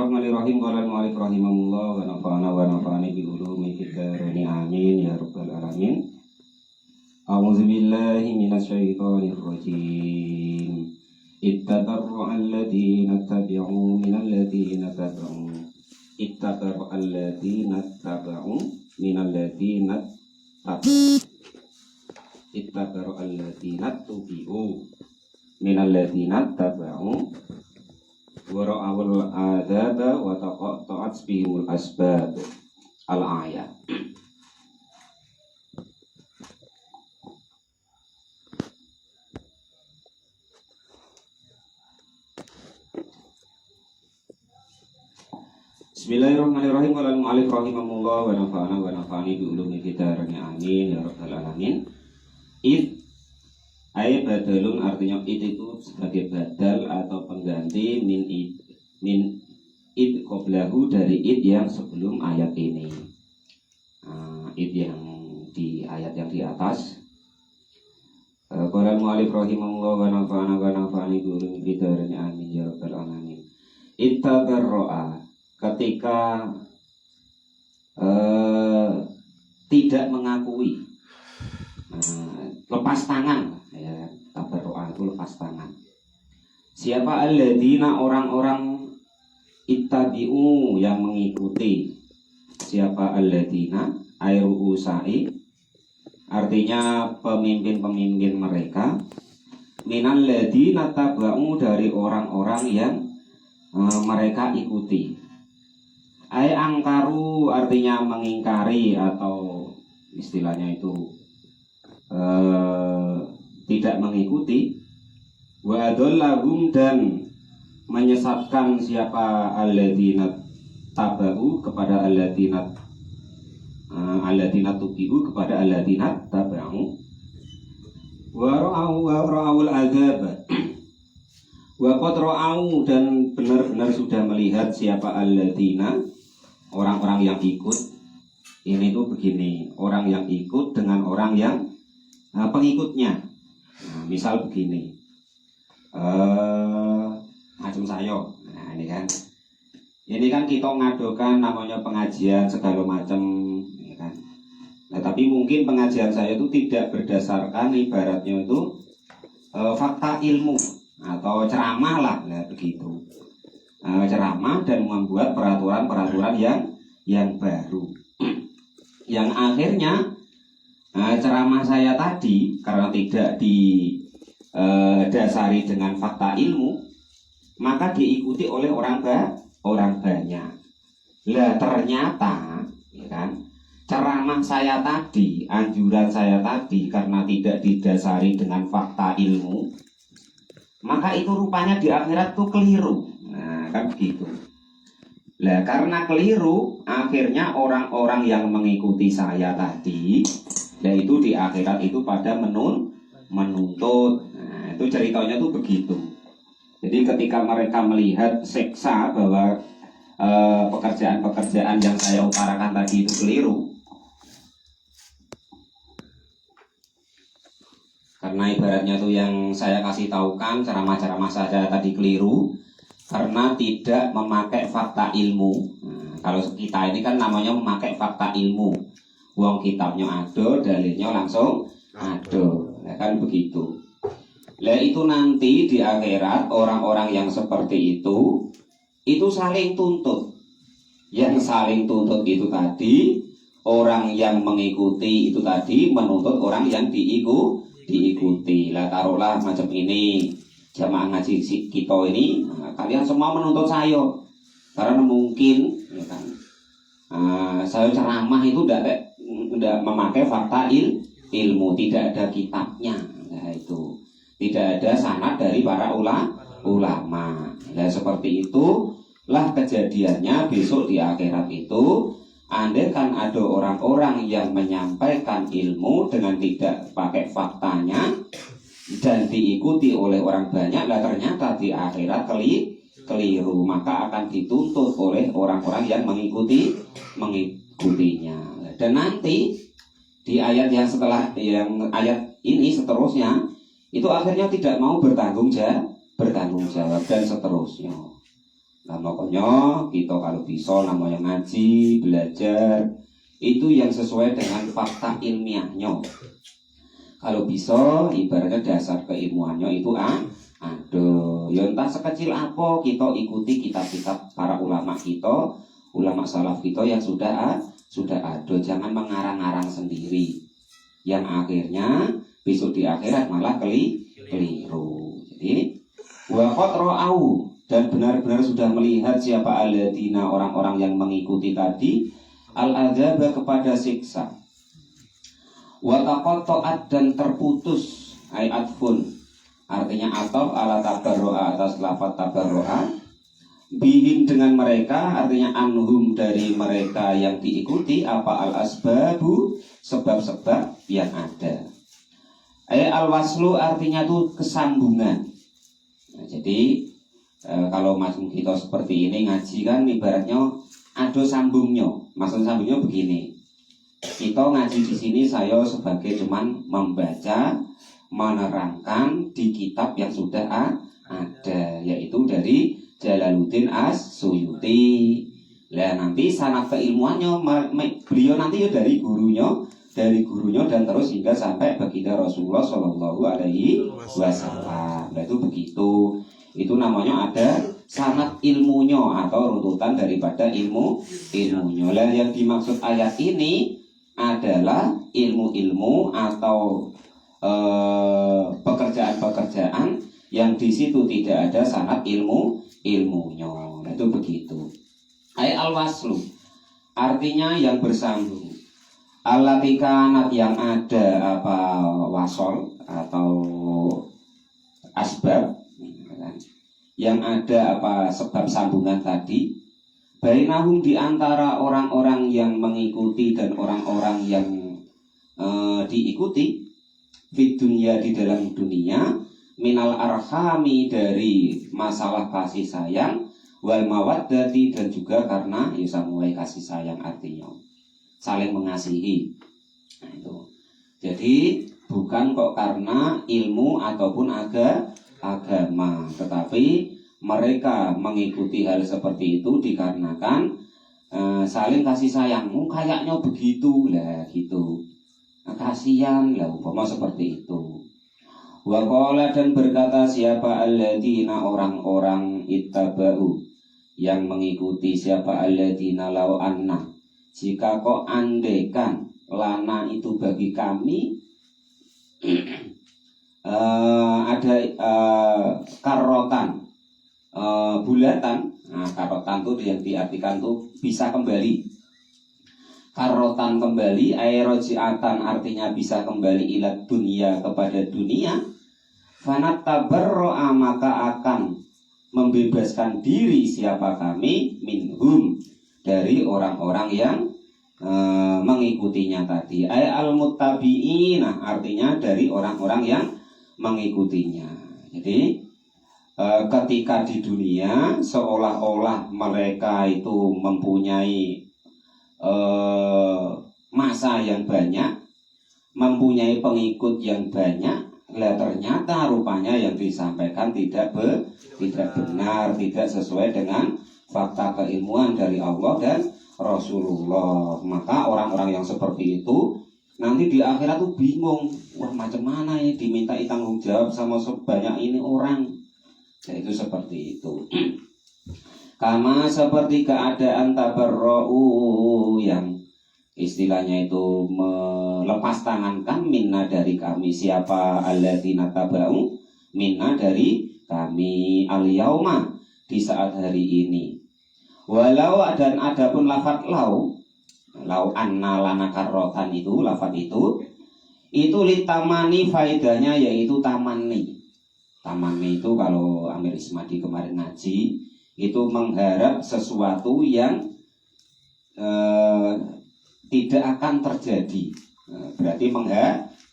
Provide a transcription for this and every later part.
Bismillahirrahmanirrahim. Qala al-mu'allif rahimahullah wa nafa'ani bi ulumi fid dharain amin ya rabbal alamin. A'udzu billahi minasy syaithanir rajim. Ittabarra alladziina tabi'u minal ladziina tabi'u. Ittabarra alladziina tabi'u minal ladziina tabi'u. Ittabarra alladziina tabi'u minal ladziina tabi'u. Wara'awul adaba wa taqatta'at bihimul asbab. Al-ayat. Bismillahirrahmanirrahim. Qala al-mu'allif rahimahullah wa nafa'ani bi ulumi fid dharain amin ya rabbal alamin. Ayat badalun artinya itu sebagai badal atau pengganti min id qoblahu dari id yang sebelum ayat ini. Id yang di ayat yang di atas. Qala al-mu'allif rahimahullah wa nafa'ani bi ulumi fid dharain amin ya rabbal alamin. Ittabarra'a ketika tidak mengakui, lepas tangan, ya, tabarru'a itu lepas tangan. Siapa alladzina orang-orang ittabi'u yang mengikuti. Siapa alladzina airu usai artinya pemimpin-pemimpin mereka, minal ladzina taba'u dari orang-orang yang mereka ikuti. Ai angkaru artinya mengingkari atau istilahnya itu tidak mengikuti. Wa adallahum dan menyesatkan siapa alladzina tabau kepada alladzina tubiu kepada alladzina tabau. Wa ra'awul adzab wa qad ra'au dan benar-benar sudah melihat siapa alladzina orang-orang yang ikut. Ini tuh begini, orang yang ikut dengan orang yang pengikutnya. Misal begini, macam sayo. Nah ini kan kita ngadokan namanya pengajian segala macam, ya kan. Nah tapi mungkin pengajian saya itu tidak berdasarkan ibaratnya itu fakta ilmu atau ceramah lah, nah, begitu. Ceramah dan membuat peraturan-peraturan yang baru. Yang akhirnya ceramah saya tadi karena tidak didasari dengan fakta ilmu, maka diikuti oleh orang banyak. Lah ternyata, ya kan, ceramah saya tadi, anjuran saya tadi karena tidak didasari dengan fakta ilmu, maka itu rupanya di akhirat tuh keliru. Nah, kan begitu. Lah karena keliru, akhirnya orang-orang yang mengikuti saya tadi, yaitu di akhirat itu pada menuntut. Nah, itu ceritanya tuh begitu. Jadi ketika mereka melihat siksa bahwa pekerjaan-pekerjaan yang saya utarakan tadi itu keliru, karena ibaratnya tuh yang saya kasih tahukan ceramah-ceramah saya tadi keliru karena tidak memakai fakta ilmu. Nah, kalau kita ini kan namanya memakai fakta ilmu. Uang kitabnya ada, dalilnya langsung ada, ya kan begitu. Lah itu nanti di akhirat orang-orang yang seperti itu saling tuntut. Yang saling tuntut itu tadi orang yang mengikuti itu tadi menuntut orang yang diikuti. Lah taruhlah macam ini, jamaah ngaji kita ini, nah, kalian semua menuntut saya karena mungkin, ya kan, saya ceramah itu tidak memakai fakta ilmu, tidak ada kitabnya. Nah itu tidak ada sanad dari para ulama. Nah seperti itulah kejadiannya besok di akhirat itu. Andai kan ada orang-orang yang menyampaikan ilmu dengan tidak pakai faktanya dan diikuti oleh orang banyak, lah ternyata di akhirat keliru, maka akan dituntut oleh orang-orang yang mengikutinya. Dan nanti di ayat yang setelah yang ayat ini seterusnya itu akhirnya tidak mau bertanggung jawab dan seterusnya. Nah makanya kita kalau bisa namanya ngaji, belajar itu yang sesuai dengan fakta ilmiahnya. Kalau bisa ibaratnya dasar keilmuannya itu ada. Ya entah sekecil apa kita ikuti kitab-kitab para ulama kita, ulama salaf kita yang sudah ada. Jangan mengarang-arang sendiri. Yang akhirnya besok di akhirat malah keliru. Jadi wa qad ra'au, dan benar-benar sudah melihat siapa alladzina, orang-orang yang mengikuti tadi, al-adzaba, kepada siksa. Wa taqatta'at, dan terputus, ayatfun, artinya ataf ala tabarro'a, atas lafaz tabarro'a, bihim, dengan mereka, artinya anhum, dari mereka yang diikuti, apa al-asbabu, sebab-sebab yang ada. Al-waslu artinya itu kesambungan. Nah, jadi kalau macam kita seperti ini ngaji kan ibaratnya ada sambungnya. Maksud sambungnya begini. Kita ngaji di sini saya sebagai cuman membaca, menerangkan di kitab yang sudah ada, yaitu dari Jalaluddin As-Suyuti. Nah nanti sanad keilmuannya beliau nanti ya dari gurunya dan terus hingga sampai baginda Rasulullah Shallallahu Alaihi Wasallam. Nah itu begitu. Itu namanya ada sanad ilmunya atau runtutan daripada ilmunya. Lah yang dimaksud ayat ini adalah ilmu-ilmu atau pekerjaan-pekerjaan yang di situ tidak ada sanad ilmunya. Nah, itu begitu. Al-waslu artinya yang bersambung. Allati kanat, yang ada apa wasol atau asbab, yang ada apa sebab sambungan tadi, bainahum, di antara orang-orang yang mengikuti dan orang-orang yang diikuti, di dunia, di dalam dunia, minal arhami, dari masalah kasih sayang, wal mawaddati, dan juga karena ya samuai kasih sayang, artinya saling mengasihi. Nah, itu. Jadi bukan kok karena ilmu ataupun agama, tetapi mereka mengikuti hal seperti itu dikarenakan saling kasih sayang. Kayaknya begitu lah gitu. Kasihan lah umpama seperti itu. Wa qala, dan berkata siapa alladzina, orang-orang ittaba'u, yang mengikuti, siapa alladzina law anna, jika kok andekan, lana itu bagi kami, ada karotan, bulatan. Nah, karotan itu yang diartikan tuh bisa kembali. Karotan kembali, aerojiatan artinya bisa kembali ilat dunia, kepada dunia. Fanat tabarro'a, maka akan membebaskan diri siapa kami, minhum, dari orang-orang yang mengikutinya tadi. Al-muttabi'ina, artinya dari orang-orang yang mengikutinya. Jadi ketika di dunia seolah-olah mereka itu mempunyai masa yang banyak, mempunyai pengikut yang banyak, lah ternyata rupanya yang disampaikan tidak benar, tidak sesuai dengan fakta keilmuan dari Allah dan Rasulullah. Maka orang-orang yang seperti itu nanti di akhirat tuh bingung, wah macam mana ya dimintai tanggung jawab sama sebanyak ini orang. Nah, itu seperti itu. Kama, seperti keadaan tabarra'u, yang istilahnya itu melepas tangankan, minna, dari kami, siapa alladzina taba'u, minna, dari kami, al-yauma, di saat hari ini. Walau, dan adapun lafaz lau anna lana karrotan, itu lafaz itu litamani, faedahnya yaitu tamani. Tamani itu kalau Amir Ismadi kemarin ngaji, itu mengharap sesuatu yang tidak akan terjadi. Berarti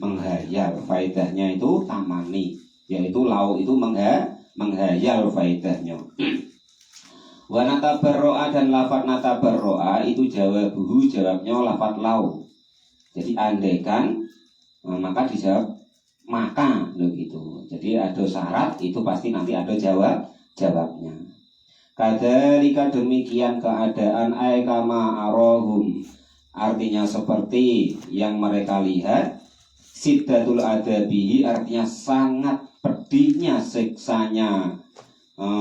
menghayal, faedahnya itu tamani, yaitu lau itu menghayal faedahnya. Wa natabarro'a, dan lafaz natabarro'a itu jawabnya lafaz lau. Jadi andaikan, maka dijawab maka, loh gitu. Jadi ada syarat, itu pasti nanti ada jawabnya. Kadzalika demikian keadaan ay kama arahum, artinya seperti yang mereka lihat. Siddatul adabihi artinya sangat pedihnya siksanya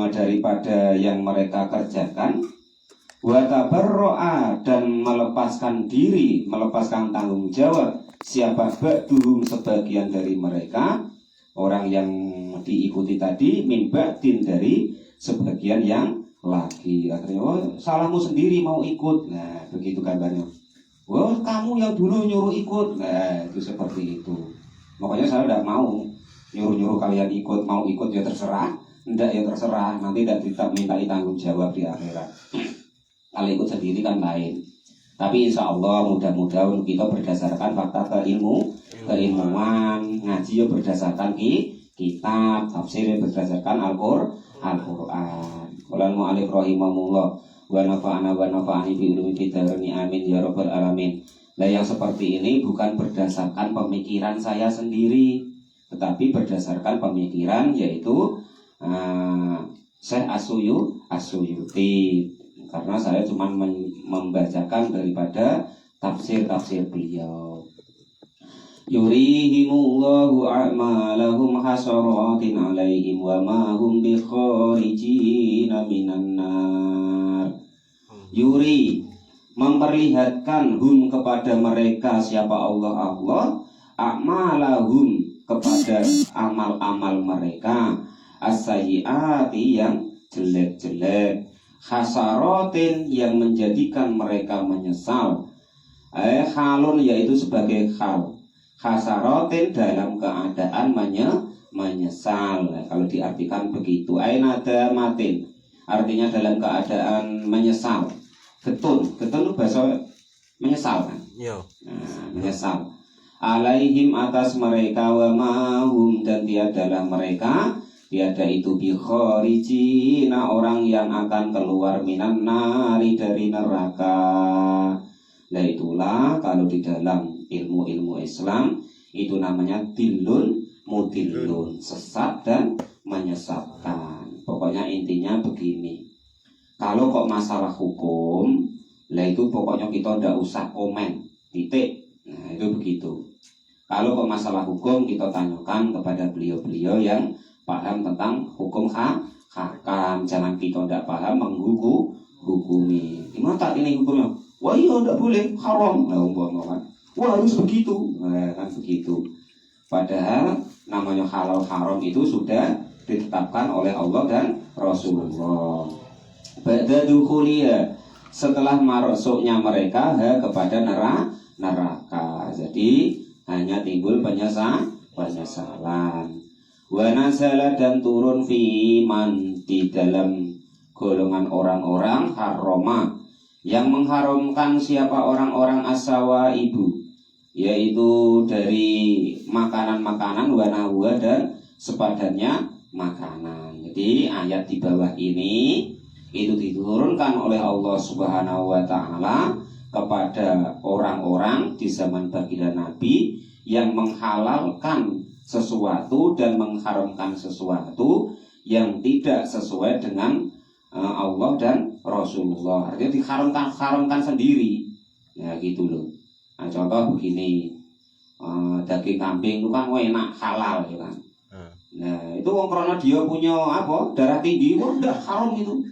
daripada yang mereka kerjakan. Wa tabarro'a, dan melepaskan diri, melepaskan tanggung jawab siapa ba'duhum, sebagian dari mereka, orang yang diikuti tadi, min ba'din, dari sebagian yang lagi. Akhirnya, oh salahmu sendiri mau ikut. Nah begitu gambarnya. Oh kamu yang dulu nyuruh ikut. Nah itu seperti itu. Makanya saya tidak mau nyuruh-nyuruh kalian ikut. Mau ikut ya terserah, tidak ya terserah. Nanti tidak minta tanggung jawab di akhirat. Kalau ikut sendiri kan lain. Tapi insya Allah mudah-mudahan kita berdasarkan fakta keilmuan, ngaji ya berdasarkan kitab, tafsir berdasarkan Al-Quran. Qala al-mu'allif rahimahullah wa nafa'ana wa nafa'ani bi ulumi kitabani amin ya rabbal alamin. Nah yang seperti ini bukan berdasarkan pemikiran saya sendiri, tetapi berdasarkan pemikiran yaitu Syekh As-Suyuti. Karena saya cuma membacakan daripada tafsir-tafsir beliau. Yurihimullahu a'malahum hasaratin alaihim wa ma hum bikharijina minan nar. Yuri, memperlihatkan hum kepada mereka, siapa Allah a'malahum, kepada amal-amal mereka, as-sayyiati, yang jelek-jelek, hasaratin, yang menjadikan mereka menyesal, halun, yaitu sebagai hal, hasaratin, dalam keadaan menyesal. Nah, kalau diartikan begitu, nada matin, artinya dalam keadaan menyesal. Getun itu bahasa menyesal kan? Nah, menyesal. Alaihim, atas mereka, wa mahum, dan tiadalah mereka, tiada itu bikharijina, orang yang akan keluar minan nari, dari neraka. Nah itulah kalau di dalam ilmu-ilmu Islam itu namanya dilun mudilun, sesat dan menyesatkan. Pokoknya intinya begini, kalau kok masalah hukum, lah itu pokoknya kita tidak usah komen, titik. Nah itu begitu. Kalau kok masalah hukum, kita tanyakan kepada beliau-beliau yang paham tentang hukum hakam. Jangan kita tidak paham menghukumi. Gimana tak ini hukumnya? Wah iya tidak boleh, haram. Nah umpama kan, wah harus begitu. Nah kan begitu. Padahal namanya halal haram itu sudah ditetapkan oleh Allah dan Rasulullah. Ba'da dukhuliya, setelah masuknya mereka kepada neraka. Jadi hanya timbul penyesalan. Wa nazala, dan turun fi man, di dalam golongan orang-orang harroma, yang mengharamkan siapa orang-orang asawa ibu, yaitu dari makanan-makanan, wanahwa, dan sepadannya makanan. Jadi ayat di bawah ini itu diturunkan oleh Allah Subhanahu wa Ta'ala kepada orang-orang di zaman baginda Nabi yang menghalalkan sesuatu dan mengharamkan sesuatu yang tidak sesuai dengan Allah dan Rasulullah. Artinya diharamkan sendiri. Ya gitu loh. Nah, contoh begini, daging kambing itu kan enak, halal ya kan. Nah itu wong krono dia punya apa, darah tinggi, wah udah haram itu.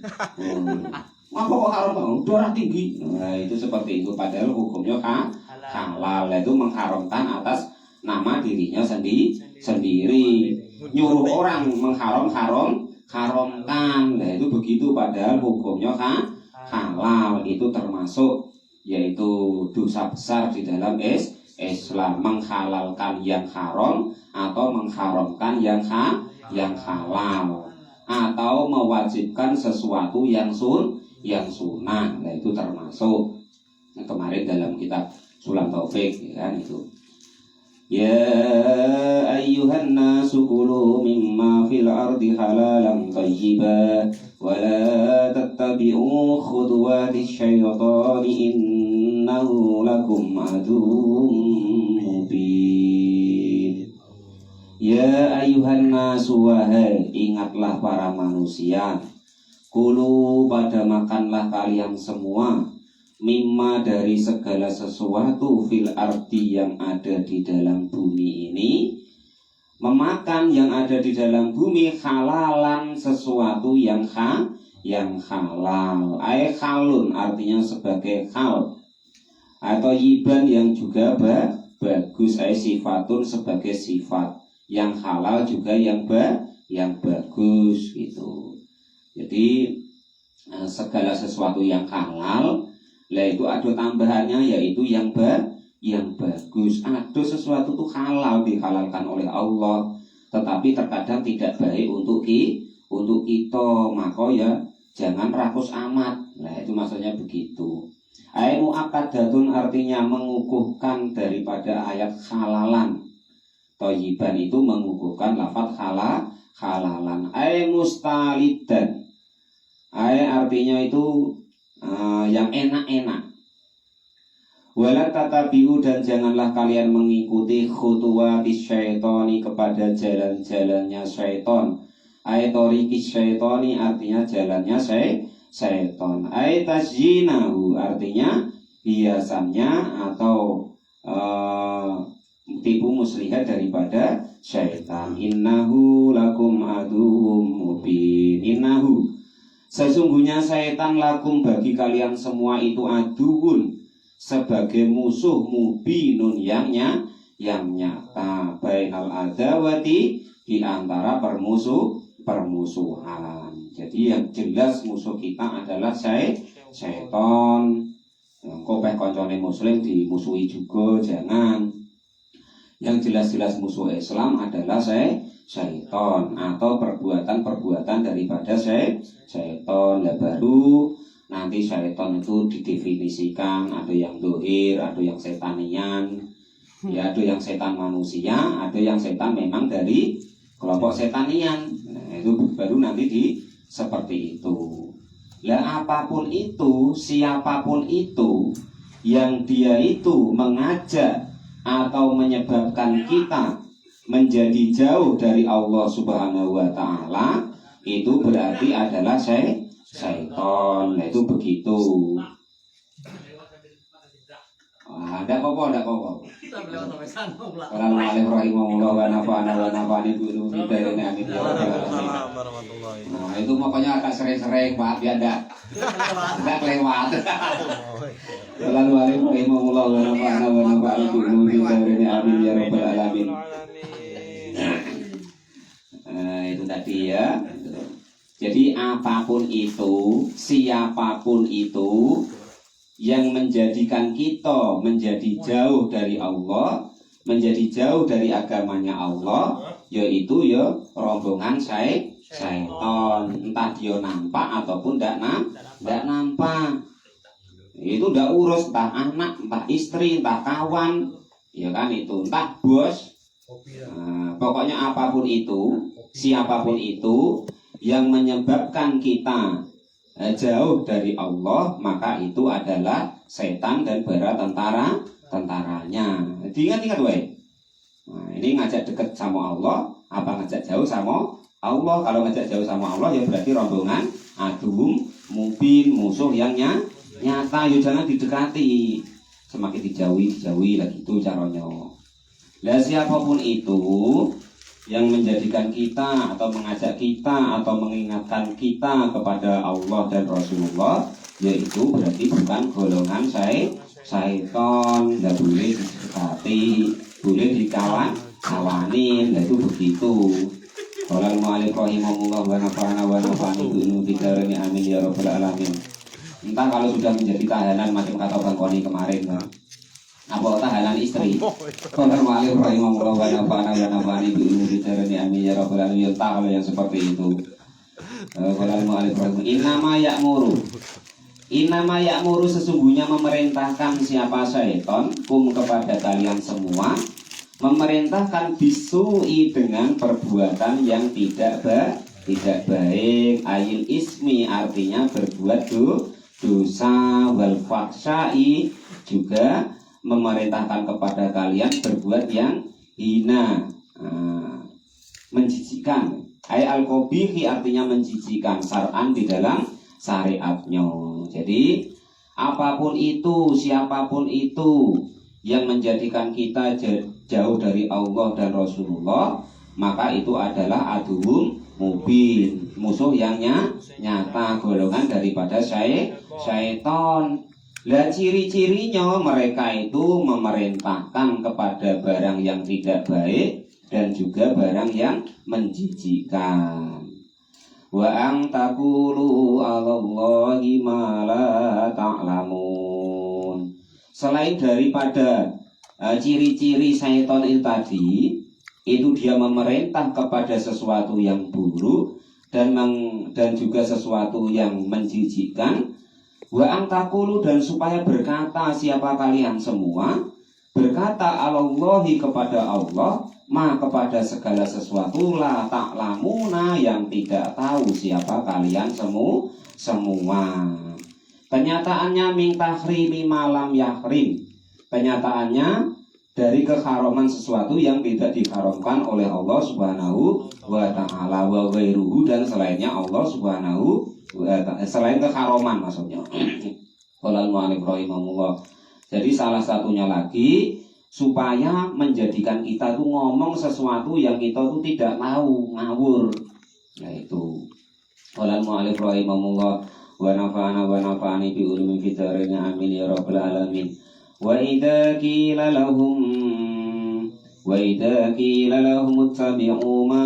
Apa kok haram? Darah tinggi. Nah itu seperti itu. Padahal hukumnya halal. Itu mengharamkan atas nama dirinya sendiri. Nyuruh orang haramkan. Nah itu begitu. Padahal hukumnya halal. Itu termasuk yaitu dosa besar di dalam Islam, menghalalkan yang haram atau mengharamkan yang halal, atau mewajibkan sesuatu yang sunnah. Nah itu termasuk kemarin dalam kitab Sulam Taufik ya kan itu. Ya ayyuhan nasu kulu mimma fil ardi halalan thayyiban wa la tattabi'u khutuwatis syaitani innahu lakum aduwwum mubin. Ya ayyuhan nasu, wahai ingatlah para manusia, Kulu pada makanlah kalian semua, mimma dari segala sesuatu fil ardi yang ada di dalam bumi ini. Memakan yang ada di dalam bumi halalan sesuatu yang halal. Ay halun artinya sebagai hal. Atau yiban yang juga bagus. Ay sifatun sebagai sifat. Yang halal juga yang bagus gitu. Jadi segala sesuatu yang halal, lah itu ada tambahannya yaitu yang bagus. Ada sesuatu itu halal, dihalalkan oleh Allah, tetapi terkadang tidak baik untuk kita, maka ya jangan rakus amat. Nah itu maksudnya begitu. Ayat mu'akkadatun artinya mengukuhkan daripada ayat halalan. Thayyiban itu mengukuhkan lafaz halalan. Ayat mustalidan, ayat artinya itu yang enak-enak. Wala tatabi'u dan janganlah kalian mengikuti khutuwatis syaitoni kepada jalan-jalannya syaiton. Aitorikis syaitoni artinya jalannya syaiton. Aitajinahu artinya hiasannya atau tipu muslihat daripada syaitan. Innahu lakum aduwwum mubin. Innahu sesungguhnya syaitan lakum bagi kalian semua itu aduun sebagai musuh mubinun yang nyata bainal adawati di antara permusuhan. Jadi yang jelas musuh kita adalah syaitan. Kopeh koncone muslim dimusuhi juga jangan. Yang jelas-jelas musuh Islam adalah syaitan atau perbuatan-perbuatan daripada syaitan. Lah baru nanti syaitan itu didefinisikan, ada yang dohir, ada yang setanian, ya ada yang setan manusia, ada yang setan memang dari kelompok setanian. Nah, itu baru nanti seperti itu. Lah apapun itu, siapapun itu yang dia itu mengajak atau menyebabkan kita menjadi jauh dari Allah Subhanahu wa taala, itu berarti adalah syaitan. Nah itu begitu. Ada apa-apa. Kalau alif rahimahullah wa nafa'ana wa nafa'ani dulu dari amin ya rabbal alamin. Nah itu makanya agak sering-sering Pak biar enggak kelewat. Kalau alif rahimahullah wa nafa'ana wa nafa'ani dulu dari amin ya rabbal alamin. Nah itu tadi ya. Jadi apapun itu, siapapun itu yang menjadikan kita menjadi jauh dari Allah, menjadi jauh dari agamanya Allah, yaitu ya rombongan syaitan. Entah dia nampak ataupun tidak nampak. Itu tidak urus, entah anak, entah istri, entah kawan, ya kan itu, entah bos. Nah, pokoknya apapun itu, siapapun itu yang menyebabkan kita jauh dari Allah, maka itu adalah setan dan bara tentaranya. Diingat-ingat wae. Nah, ini ngajak dekat sama Allah, apa ngajak jauh sama Allah? Kalau ngajak jauh sama Allah ya berarti rombongan adum mubin, musuh yang nyata. Ya jangan didekati. Semakin dijauhi lagi itu caranya. Lah siapapun itu yang menjadikan kita atau mengajak kita atau mengingatkan kita kepada Allah dan Rasulullah, yaitu berarti bukan golongan syaitan. Tidak boleh didekati, boleh dikawanin. Nah itu begitu. Qala al-mu'allif rahimahullah wa nafa'ana wa nafa'ani bi dzikri amin ya rabbal alamin. Entah kalau sudah menjadi tahanan macam kata Bang Koni kemarin, apa tahanan istri. Qala al-mu'allif rahimahullah wa nafa'ana wa nafa'ani bi dzikri amin ya rabbal alamin. Entah kalau yang seperti itu. Qala al-mu'allif rahimahullah Innama ya'muru sesungguhnya memerintahkan siapa syaitan kum kepada kalian semua, memerintahkan bisu'i dengan perbuatan yang tidak baik. Ayil ismi artinya berbuat dosa, wal fahsya'i juga memerintahkan kepada kalian berbuat yang hina, menjijikkan. Ai al-qabihi artinya menjijikan, syar'an di dalam syariatnya. Jadi apapun itu, siapapun itu yang menjadikan kita jauh dari Allah dan Rasulullah, maka itu adalah aduhum mubin, musuh yang nyata, golongan daripada syaitan. Lah ciri-cirinya mereka itu memerintahkan kepada barang yang tidak baik dan juga barang yang menjijikkan. Wa ang taqulu 'alallahi ma la ta'lamun. Selain daripada ciri-ciri syaitan itu tadi, itu dia memerintah kepada sesuatu yang buruk dan juga sesuatu yang menjijikkan. Wa antakulu, dan supaya berkata siapa kalian semua, berkata Allahi kepada Allah, ma kepada segala sesuatu la ta'lamuna yang tidak tahu siapa kalian semua. Kenyataannya min tahrimi malam yahrim. Kenyataannya dari keharaman sesuatu yang tidak diharamkan oleh Allah Subhanahu wa ta'ala wa ghairuhu, dan selainnya Allah Subhanahu selain keharaman maksudnya. Qala al-mu'allif rahimahullah. Jadi salah satunya lagi supaya menjadikan kita tuh ngomong sesuatu yang kita tuh tidak tahu, ngawur. Nah itu. Qala al-mu'allif rahimahullah wa nafa'ani bi ulumi fitarin amin ya rabbal alamin. Wa idza qila lahum ittabi'u ma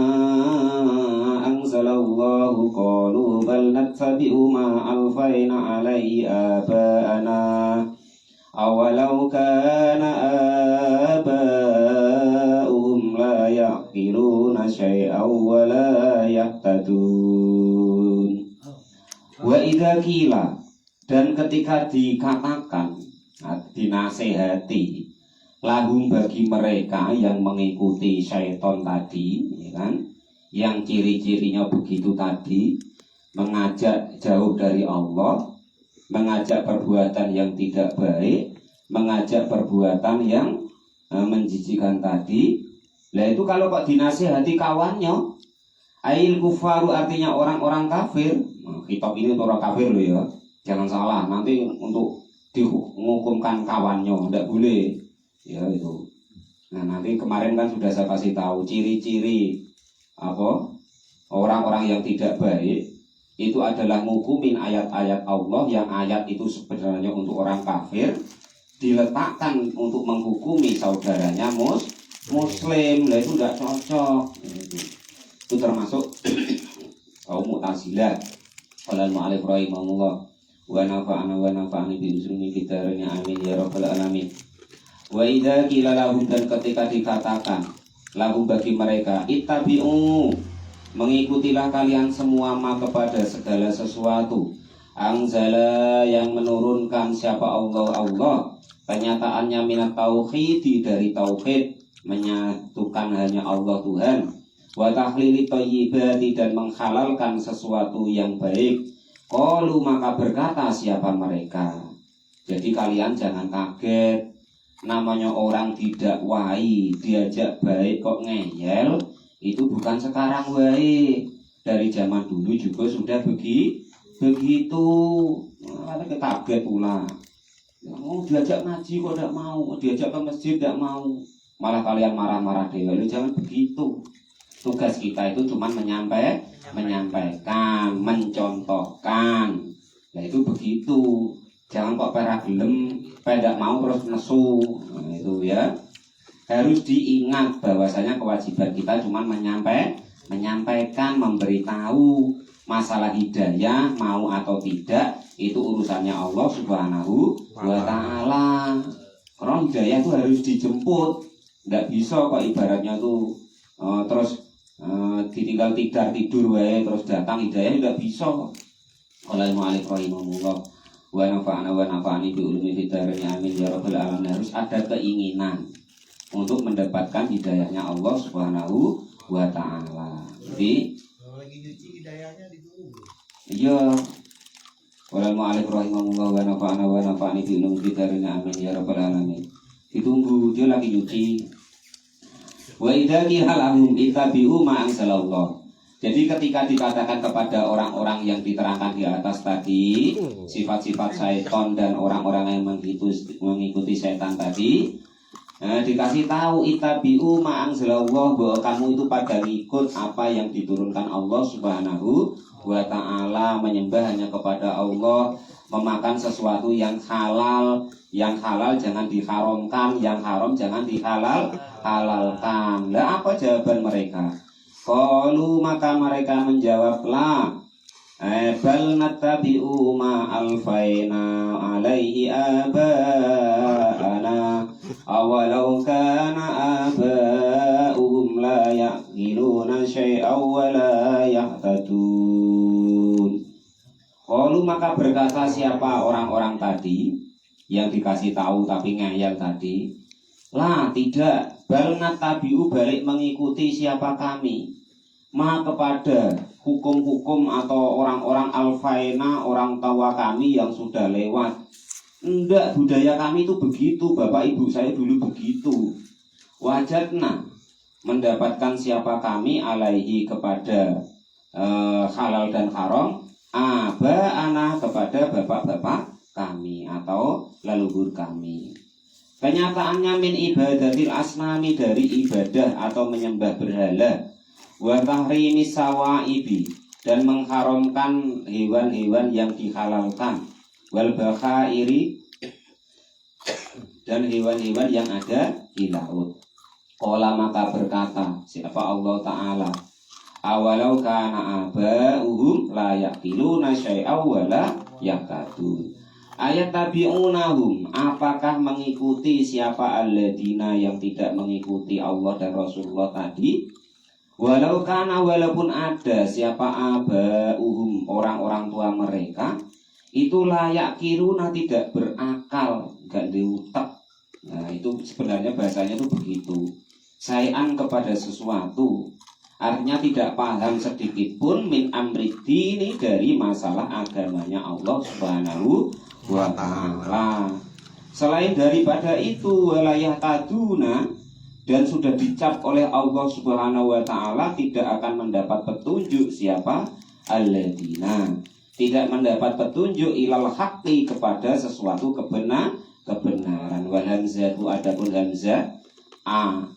anzalallahu qalu bal nattabi'u ma alfayna alaihi aba'ana awalau kana aba'uhum la ya'qiluna syai'aw wa la yahtadun. Wa idza qila, dan ketika dikatakan, dinasehati, lahum bagi mereka yang mengikuti syaitan tadi, ya kan, yang ciri-cirinya begitu tadi, mengajak jauh dari Allah, mengajak perbuatan yang tidak baik, mengajak perbuatan yang menjijikan tadi. Lah itu kalau kok dinasehati kawannya, ail kufaru artinya orang-orang kafir. Kitab ini untuk orang kafir loh ya, jangan salah, nanti untuk dihukumkan kawannya, tidak boleh ya itu. Nah nanti kemarin kan sudah saya kasih tahu ciri-ciri apa orang-orang yang tidak baik itu adalah ngukumin ayat-ayat Allah, yang ayat itu sebenarnya untuk orang kafir diletakkan untuk menghukumi saudaranya muslim. Lah itu tidak cocok. Itu termasuk kaum Mu'tazilah. Qala al-mu'allif rahimahullah wa nafa'ani bi usruni fitarnya amin ya rabbal alamin. Wa idza qila lahum, dan ketika dikatakan lahum bagi mereka, ittabi'u, mengikutilah kalian semua ma kepada segala sesuatu, anzala yang menurunkan siapa Allah. Kenyataannya minat tauhid, dari tauhid, menyatukan hanya Allah Tuhan, wa tahlili thayyibati, dan menghalalkan sesuatu yang baik. Qalu, maka berkata siapa mereka. Jadi kalian jangan kaget, namanya orang didakwai, diajak baik kok ngeyel, itu bukan sekarang baik. Dari zaman dulu juga sudah begitu. Ada kaget pula. Mau diajak ngaji kok tidak mau, diajak ke masjid tidak mau, malah kalian marah-marah dewa. Jangan begitu. Tugas kita itu cuma menyampaikan, mencontohkan. Nah itu begitu. Jangan kok pera gelem, tidak mau terus nesu. Nah, itu ya. Harus diingat bahwasanya kewajiban kita cuma menyampaikan, memberitahu. Masalah hidayah mau atau tidak itu urusannya Allah Subhanahu wa ta'ala. Karena hidayah itu harus dijemput. Tidak bisa kok ibaratnya tuh terus ditinggal tidur terus datang hidayah, tidak bisa. Qala al-mu'allif rahimahullah wa nafa'ani bi ulumi fitarnya amin ya rabbal alamin. Harus ada keinginan untuk mendapatkan hidayahnya Allah Subhanahu wa ta'ala. Jadi lagi nyuci hidayahnya ditunggu. Iya. Qala al-mu'allif rahimahullah wa nafa'ani bi ulumi fitarnya amin ya rabbal alamin. Ditunggu, dia lagi nyuci. Wa idza qila lahum ittabi'u ma anzalallah. Jadi ketika dikatakan kepada orang-orang yang diterangkan di atas tadi, sifat-sifat syaitan dan orang-orang yang mengikuti setan tadi, dikasih tahu itabi'u ma'angzalallah, bahwa kamu itu pada ikut apa yang diturunkan Allah Subhanahu wa ta'ala, menyembah hanya kepada Allah, memakan sesuatu yang halal jangan diharamkan, yang haram jangan dihalalkan. Lah apa jawaban mereka? Qalu, maka mereka menjawablah, bal nattabi'u ma alfaina alaihi aba'ana awalau kana aba'uhum la ya'qiluna syai'aw wa la yahtadun. Qalu, maka berkata siapa orang-orang tadi yang dikasih tahu tapi ngeyel tadi, lah tidak, bal nattabi'u, balik mengikuti siapa kami, ma kepada hukum-hukum atau orang-orang alfaina, orang tua kami yang sudah lewat. Enggak, budaya kami itu begitu, bapak ibu saya dulu begitu. Wajadna, mendapatkan siapa kami alaihi kepada halal dan haram, aba'ana kepada bapak-bapak kami atau leluhur kami. Kenyataannya min ibadatil asnami, dari ibadah atau menyembah berhala, wa tahrimi sawaibi, dan mengharamkan hewan-hewan yang dihalalkan, wal bakhairi, dan hewan-hewan yang ada di laut. Qala, maka berkata siapa Allah Ta'ala, awalau kana aba'uhum la yaqiluna syai'aw wa la yahtadun. Ayat tabi'unahum, apakah mengikuti siapa alladzina yang tidak mengikuti Allah dan Rasulullah tadi? Walau kana, walaupun ada siapa aba'uhum, orang-orang tua mereka itu layak kiruna, tidak berakal, gak diutak. Nah itu sebenarnya bahasanya itu begitu. Sayan kepada sesuatu, artinya tidak paham sedikit pun min amri dini, dari masalah agamanya Allah Subhanahu wa ta'ala. Selain daripada itu, walayah taduna, dan sudah dicap oleh Allah Subhanahu wa ta'ala tidak akan mendapat petunjuk siapa alladzina, tidak mendapat petunjuk ilal haqqi, kepada sesuatu kebenaran. Wal hamzatu, adapun hamzah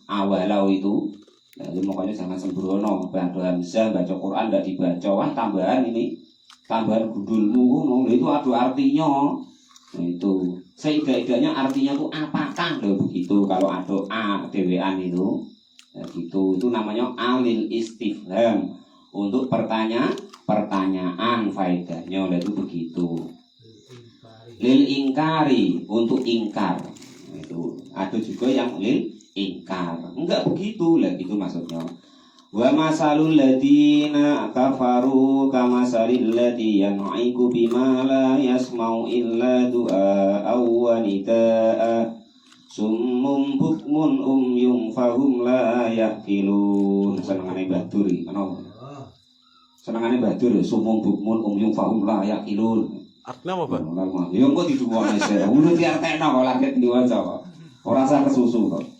awalau itu, jadi makanya jangan sembrono baca hamzah, baca Quran tidak dibaca, wah tambahan gundulmu itu ada artinya. Nah, itu seidak-idaknya artinya itu apakah loh, begitu. Kalau ada a dewean itu ya gitu, itu namanya alil istifham, untuk pertanyaan faedahnya. Itu begitu. Lil ingkari, untuk ingkar. Itu ada juga yang lil ingkar, enggak begitu lah, gitu maksudnya. Wa masalul ladina kafaru kamasalil ladzi yan'iku bima la yasma'u illa du'a wa nidaa summum bukmun umyum fahum la yaqilun. Senengane Badur iki ana. Senengane Badur ya, summum bukmun umyum fahum la yaqilun. Artinya apa, Pak? Ya kok diduwone sih. Ngono diartekno kok lagi diwaca kok. Ora usah kesusu kok.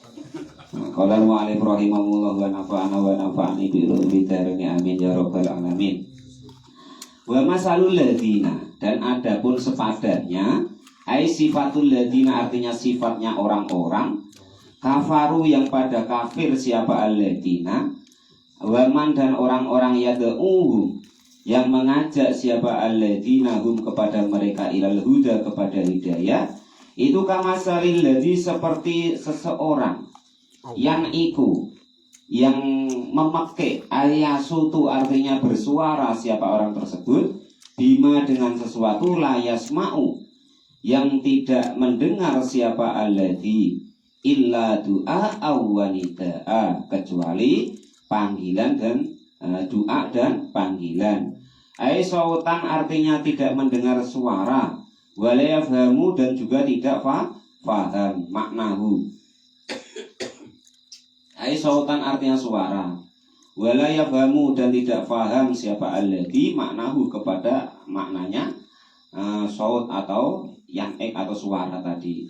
Qala al-mu'allif rahimahullah wa nafa'ani bi ulumi amin ya rabbal alamin. Wa masalul ladina, dan adapun sepadannya, ai sifatul ladina, artinya sifatnya orang-orang kafaru yang pada kafir siapa alladina, waman dan orang-orang yad'uhum yang mengajak siapa alladina hum kepada mereka ilal huda, kepada hidayah. Itu kamasalil ladzi, seperti seseorang yang yang memakai ayasutu, artinya bersuara siapa orang tersebut, bima dengan sesuatu, layasma'u yang tidak mendengar siapa alladzi illa du'a awwanida'a, kecuali panggilan dan doa dan panggilan. Ai sautan, artinya tidak mendengar suara, walayafhamu, dan juga tidak faham maknahu. Ai sautan, artinya suara, walayafhamu, dan tidak faham siapa alladzi maknahu, kepada maknanya saut atau yang atau suara tadi.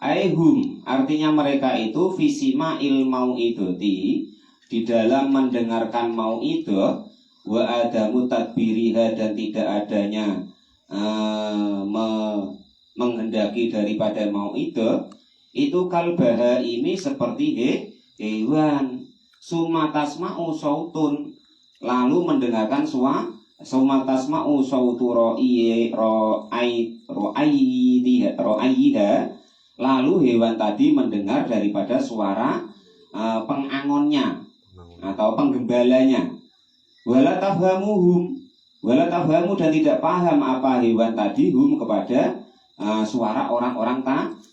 Aihum, artinya mereka itu fisima il mau'idoti, di dalam mendengarkan mau'idah, wa adamu tadbiriha, dan tidak adanya menghendaki daripada mau'idah, itu kalbaha ini seperti hewan. Sumatasma'u sautun, lalu mendengarkan sumatasma'u sautu ro'ayyiha, lalu hewan tadi mendengar daripada suara pengangonnya atau penggembalanya. Wala tafhamu, dan tidak paham apa hewan tadi kepada suara orang-orang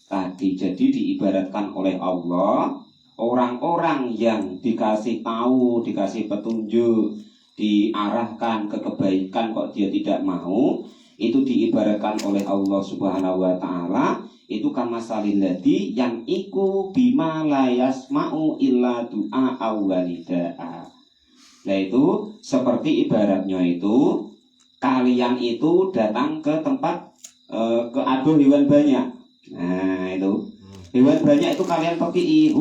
tadi. Jadi diibaratkan oleh Allah, orang-orang yang dikasih tahu, dikasih petunjuk, diarahkan ke kebaikan kok dia tidak mau, itu diibaratkan oleh Allah Subhanahu wa taala itu kamasalil ladzi yang iku bima la yasma'u illa du'a awwalidaa. Nah itu seperti ibaratnya itu kalian itu datang ke tempat ke aduh hewan banyak. Nah itu hewan banyak itu kalian pergi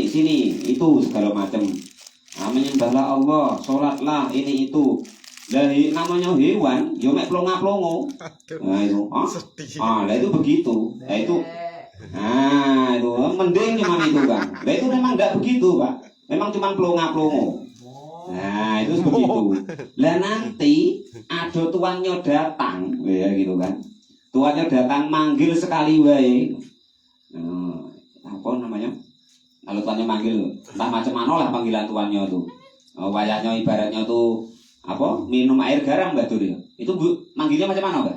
sini itu segala macam. Menyembahlah Allah, sholatlah ini itu. Dari namanya hewan, yo mek plonga-plongo. Nah itu, nah itu begitu. Nah itu mending cuman itu kan. Nah itu memang enggak begitu Pak. Memang cuma plonga-plongo. Nah itu begitu. Lah nanti ada tuannya datang, ya gitu kan. Tuannya datang manggil sekali wae. Apa namanya? Kalau tuannya manggil, entah macam mana lah panggilan tuannya tuh. Wayahnya ibaratnya tuh apa? Minum air garam enggak tuh dia? Itu manggilnya macam mana, Mbak?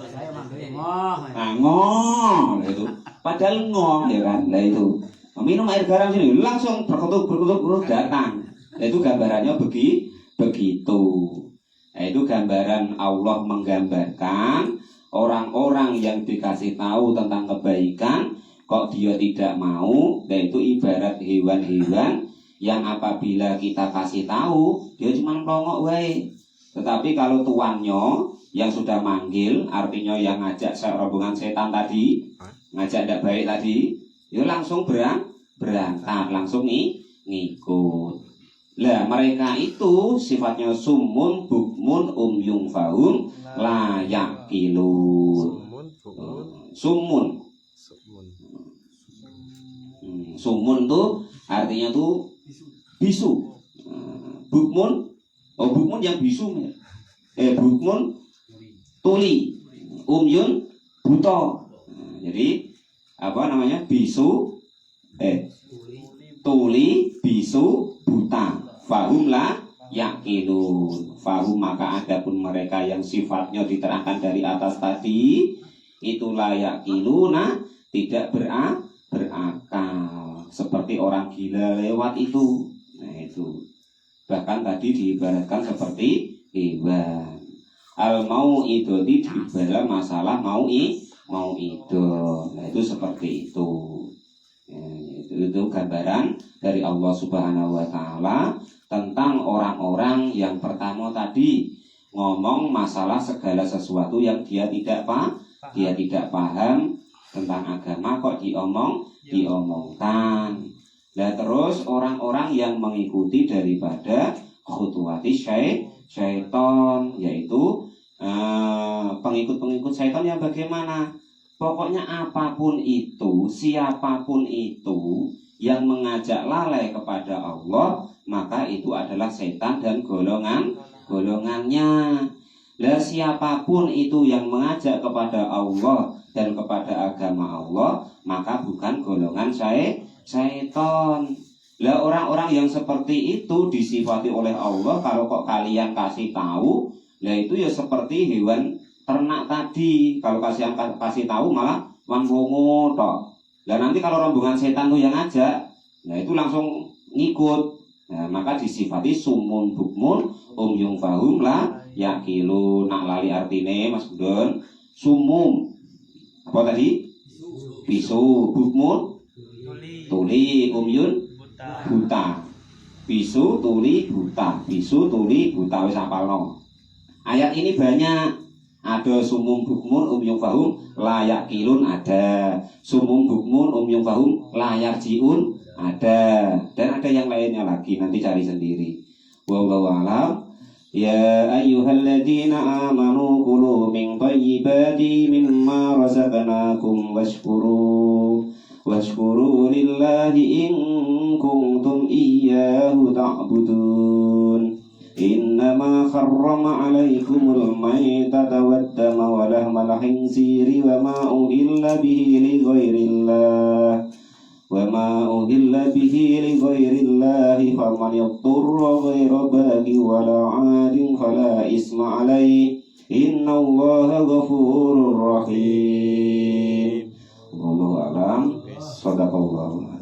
Saya manggil ngoh itu. Padahal ngoh ya kan. Lah itu. Minum air garam sini langsung berkutuk datang. Nah, itu gambarannya begitu. Nah, itu gambaran Allah menggambarkan orang-orang yang dikasih tahu tentang kebaikan kok dia tidak mau. Nah, itu ibarat hewan-hewan yang apabila kita kasih tahu dia cuma melongok wae. Tetapi kalau tuannya yang sudah manggil, artinya yang ngajak rombongan setan tadi, ngajak tidak baik tadi, ya langsung berangkat, langsung ngikut. Lah mereka itu sifatnya sumun, bukmun, umyung fahum, la yaqilun. Sumun tuh artinya tuh bisu. Bukmun yang bisu. Bukmun tuli, umyun buta. Jadi apa namanya? Bisu, tuli, bisu, buta. Fahum la yaqilun. Fahum maka adapun mereka yang sifatnya diterangkan dari atas tadi, itulah yaqiluna, tidak berakal. Seperti orang gila lewat itu. Nah itu. Bahkan tadi diibaratkan seperti hewan. Al-mau'idah diibarat masalah mau itu. Nah itu seperti itu. Itu gambaran dari Allah Subhanahu wa taala tentang orang-orang yang pertama tadi ngomong masalah segala sesuatu yang dia tidak paham tentang agama kok diomongkan. Nah terus orang-orang yang mengikuti daripada khutuwati syaitan, yaitu pengikut-pengikut syaitan yang bagaimana? Pokoknya apapun itu, siapapun itu yang mengajak lalai kepada Allah, maka itu adalah setan dan golongannya. Lah siapapun itu yang mengajak kepada Allah dan kepada agama Allah, maka bukan golongan syaitan. Lah orang-orang yang seperti itu disifati oleh Allah, kalau kok kalian kasih tahu, lah itu ya seperti hewan ternak tadi. Kalau kasih tahu malah wangongo tok. Lah nanti kalau rombongan setan tuh yang ngajak, nah itu langsung ngikut. Nah, maka disifati sumun bukmun umyung fahum la yaqilu. Nak lali artine Mas Budon. Sumum apa tadi? Bisu, bukmun tuli, umyun buta. Bisu, tuli, buta. Bisu, tuli, buta. Wis hafalno. Ayat ini banyak. Ada sumum bukmun umyung fahum layak kilun, ada sumum bukmun umyung fahum layak jiun Ada, dan ada yang lainnya lagi, nanti cari sendiri. Wallahu a'lam. Ya ayyuhalladzina amanu kulu min thayyibati mimma razaqnakum washkuru lillahi in kuntum iyyahu ta'budun. Innama harrama alaikumul maytata waddama wa lahmal khinziri wa ma uhilla bihi li ghairillah وما أهل به لغير الله فمن يضطر غير باغ ولا عاد فلا إثم عليه إن الله غفور رحيم. والله أعلم. صدق الله.